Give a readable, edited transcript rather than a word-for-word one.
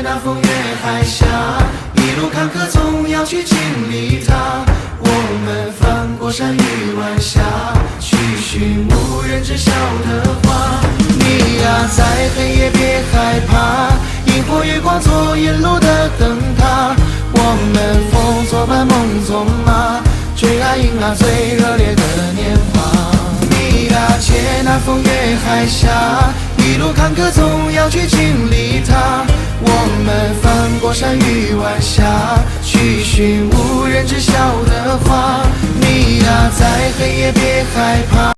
那风月海峡，一路坎坷总要去经历它。我们翻过山与晚霞，去寻无人知晓的花。你呀，在黑夜别害怕，萤火月光做沿路的灯塔。我们风作伴梦纵马，追啊迎啊最热烈的年华。你呀，借那风月海峡，一路坎坷总要去经历它。我们翻过山与晚霞，去寻无人知晓的花。你呀，在黑夜别害怕。